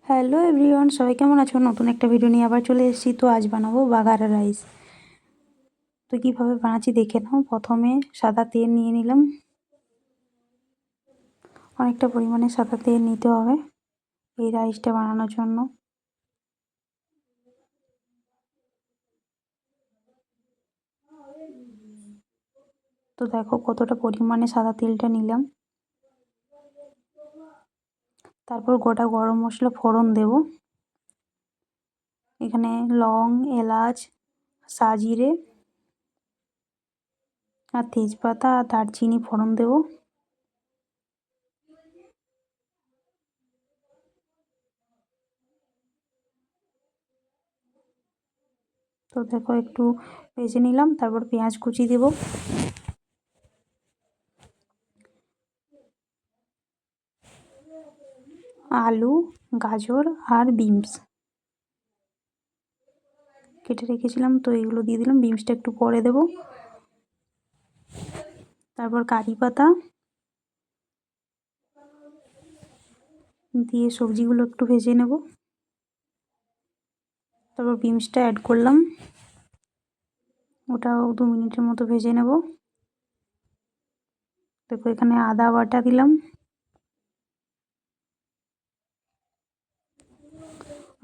Hello everyone, সবাই কেমন আছো? নতুন একটা ভিডিও নিয়ে আবার চলে এসেছি। তো আজ বানাবো বাগারা রাইস। তো কীভাবে বানাচ্ছি দেখে নাও। প্রথমে সাদা তেল নিয়ে নিলাম, অনেকটা পরিমাণে সাদা তেল নিতে হবে এই রাইসটা বানানোর জন্য। তো দেখো কতটা পরিমাণে সাদা তেলটা নিলাম। তারপর গোটা গরম মশলা ফোড়ন দেব। এখানে লং, এলাচ, সাজিরে আর তেজপাতা আর দারচিনি ফোড়ন দেব। তো দেখো একটু ভেজে নিলাম। তারপর পেঁয়াজ কুচি দেব, আলু, গাজর আর বিনস কেটে রেখেছিলাম, তো এগুলো দিয়ে দিলাম। বিনসটা একটু পরে দেব। তারপর কারি পাতা দিয়ে সবজিগুলো একটু ভেজে নেব। তারপর বিনসটা অ্যাড করলাম, ওটাও 2 মিনিটের মতো ভেজে নেব। দেখো এখানে আদা বাটা দিলাম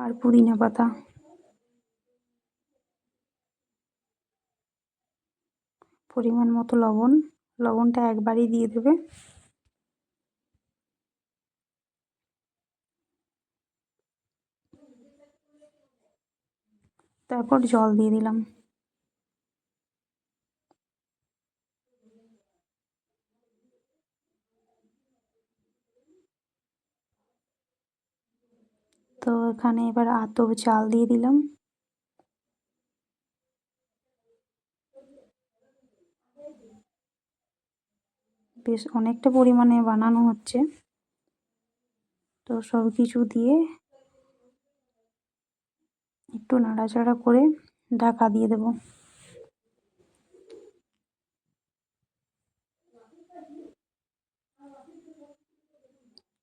আর পুদিনা পাতা, পরিমাণ মতো লবণ। লবণটা একবারই দিয়ে দেবে। তারপর জল দিয়ে দিলাম। তো এখানে এবার আতপ চাল দিয়ে দিলাম। বেশ অনেকটা পরিমাণে বানানো হচ্ছে, তো সব কিছু দিয়ে একটু নাড়াচাড়া করে ঢাকা দিয়ে দেব।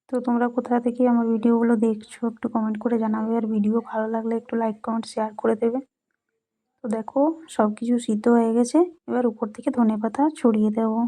তো তোমরা কোথা থেকে আমার ভিডিওগুলো দেখছো একটু কমেন্ট করে জানাবে, আর ভিডিও ভালো লাগলে একটু লাইক, কমেন্ট, শেয়ার করে দেবে। তো দেখো সব কিছু সিদ্ধ হয়ে গেছে, এবার উপর থেকে ধনেপাতা ছড়িয়ে দেবো।